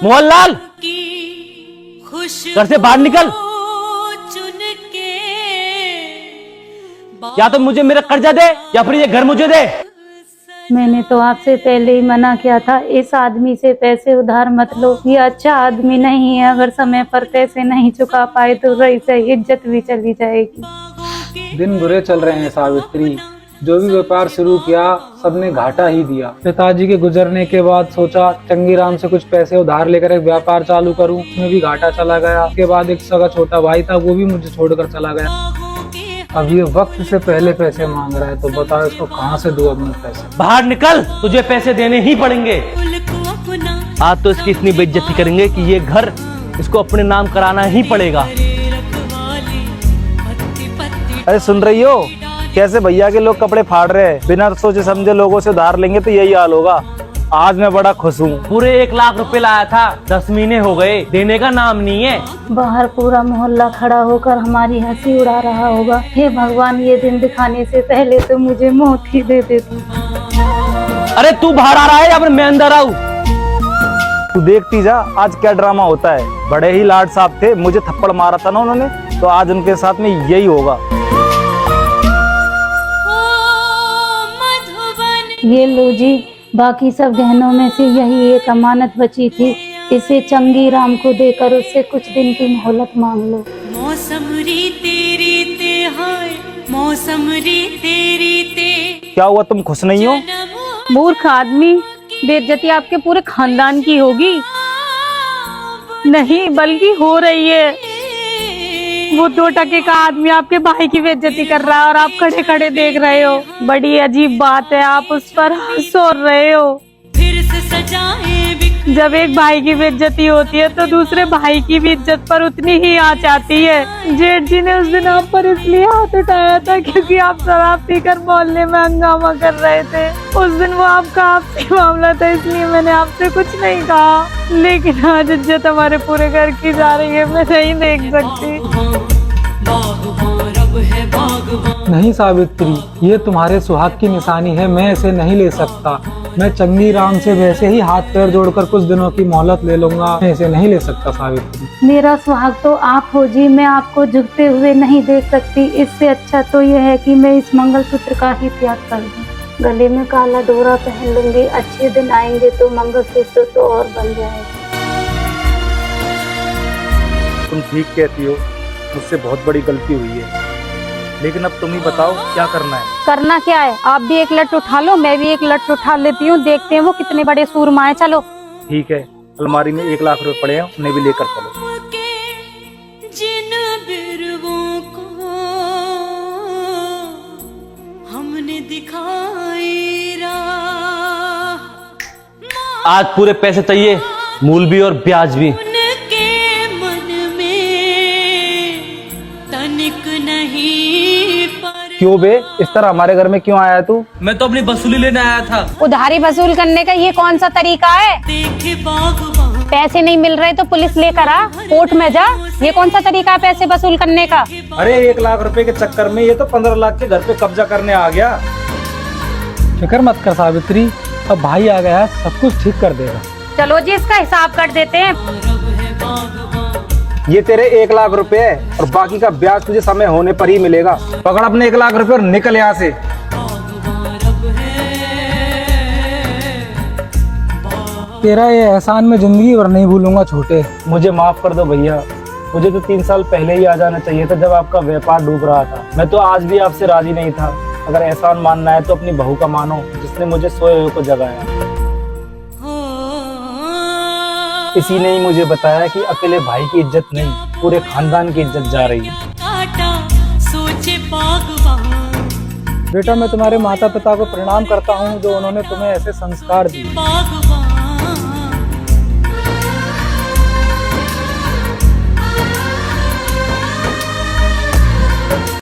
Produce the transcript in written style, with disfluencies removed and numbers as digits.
मोहनलाल, घर से बाहर निकल। या तो मुझे मेरा कर्जा दे या फिर ये घर मुझे दे। मैंने तो आपसे पहले ही मना किया था, इस आदमी से पैसे उधार मत लो, ये अच्छा आदमी नहीं है। अगर समय पर पैसे नहीं चुका पाए तो रही सही इज्जत भी चली जाएगी। दिन बुरे चल रहे हैं सावित्री, जो भी व्यापार शुरू किया सबने घाटा ही दिया। पिताजी के गुजरने के बाद सोचा चंगीराम से कुछ पैसे उधार लेकर एक व्यापार चालू करूं, उसमें भी घाटा चला गया। उसके बाद एक सगा छोटा भाई था, वो भी मुझे छोड़कर चला गया। अब ये वक्त से पहले पैसे मांग रहा है, तो बताओ इसको कहाँ से दूं अपने पैसे। बाहर निकल, तुझे पैसे देने ही पड़ेंगे। आज तो इसकी इतनी बेइज्जती करेंगे कि ये घर इसको अपने नाम कराना ही पड़ेगा। अरे सुन रही हो, कैसे भैया के लोग कपड़े फाड़ रहे हैं। बिना सोचे समझे लोगों से उधार लेंगे तो यही हाल होगा। आज मैं बड़ा खुश हूँ। पूरे 1 लाख रुपए लाया था, 10 महीने हो गए, देने का नाम नहीं है। बाहर पूरा मोहल्ला खड़ा होकर हमारी हंसी उड़ा रहा होगा। हे भगवान, ये दिन दिखाने से पहले तो मुझे मौत ही दे दे तू। अरे तू बाहर आ रहा है या फिर मैं अंदर आऊँ? तू देखती जा आज क्या ड्रामा होता है। बड़े ही लाड साहब थे, मुझे थप्पड़ मारा था ना उन्होंने, तो आज उनके साथ में यही होगा। ये लो जी, बाकी सब गहनों में से यही एक अमानत बची थी, इसे चंगीराम को देकर उससे कुछ दिन की मोहलत मांग लो। मौसम रीते रीते हाय, मौसम रीते रीते। क्या हुआ, तुम खुश नहीं हो? मूर्ख आदमी, बेइज्जती आपके पूरे खानदान की होगी। नहीं बल्कि हो रही है। वो 2 टके का आदमी आपके भाई की बेइज्जती कर रहा है और आप खड़े खड़े देख रहे हो। बड़ी अजीब बात है, आप उस पर हंस रहे हो। फिर से सजाए जब एक भाई की बेइज्जती होती है तो दूसरे भाई की भी इज्जत पर उतनी ही आंच आती है। जेठ जी ने उस दिन आप पर इसलिए हाथ उठाया था क्योंकि आप शराब पीकर मोहल्ले में हंगामा कर रहे थे। उस दिन वो आपका आपसी मामला था, इसलिए मैंने आपसे कुछ नहीं कहा। लेकिन आज इज्जत हमारे पूरे घर की जा रही है, मैं नहीं देख सकती। नहीं सावित्री, ये तुम्हारे सुहाग की निशानी है, मैं इसे नहीं ले सकता। मैं चंगीराम से वैसे ही हाथ पैर जोड़कर कुछ दिनों की मोहलत ले लूंगा, मैं इसे नहीं ले सकता सावित्री। मेरा सुहाग तो आप हो जी, मैं आपको झुकते हुए नहीं देख सकती। इससे अच्छा तो यह है कि मैं इस मंगलसूत्र का ही त्याग कर दूं। गले में काला डोरा पहन लूंगी, अच्छे दिन आएंगे तो मंगलसूत्र तो और बन जाएगा। तुम ठीक कहती हो, मुझसे बहुत बड़ी गलती हुई है, लेकिन अब तुम ही बताओ क्या करना है। करना क्या है, आप भी एक लट उठा लो, मैं भी एक लट उठा लेती हूँ, देखते हैं वो कितने बड़े सूरमा है। चलो ठीक है, अलमारी में 1 लाख रुपए पड़े हैं, उन्हें भी लेकर चलो। जिन बिरवों को हमने दिखाई राह, आज पूरे पैसे चाहिए, मूल भी और ब्याज भी। उनके मन में तनिक नहीं पर। क्यों बे, इस तरह हमारे घर में क्यों आया तू? मैं तो अपनी वसूली लेने आया था। उधारी वसूल करने का ये कौन सा तरीका है? देखे बागवान पैसे नहीं मिल रहे तो पुलिस लेकर आ, कोर्ट में जा। ये कौन सा तरीका है पैसे वसूल करने का? अरे 1 लाख रुपए के चक्कर में ये तो 15 लाख के घर पे कब्जा करने आ गया। फिक्र मत कर सावित्री, अब भाई आ गया है, सब कुछ ठीक कर देगा। चलो जी, इसका हिसाब कर देते हैं। ये तेरे 1 लाख रुपए है और बाकी का ब्याज तुझे समय होने पर ही मिलेगा। पकड़ अपने 1 लाख रुपए और निकल यहाँ से। तेरा ये एहसान मैं जिंदगी भर नहीं भूलूंगा छोटे। मुझे माफ कर दो भैया, मुझे तो 3 साल पहले ही आ जाना चाहिए था जब आपका व्यापार डूब रहा था। मैं तो आज भी आपसे राजी नहीं था। अगर एहसान मानना है तो अपनी बहू का मानो, जिसने मुझे सोए हुए को जगाया। किसी ने ही मुझे बताया कि अकेले भाई की इज्जत नहीं, पूरे खानदान की इज्जत जा रही है। सोचे बागवान। बेटा, मैं तुम्हारे माता पिता को प्रणाम करता हूँ जो उन्होंने तुम्हें ऐसे संस्कार दिए। बागवान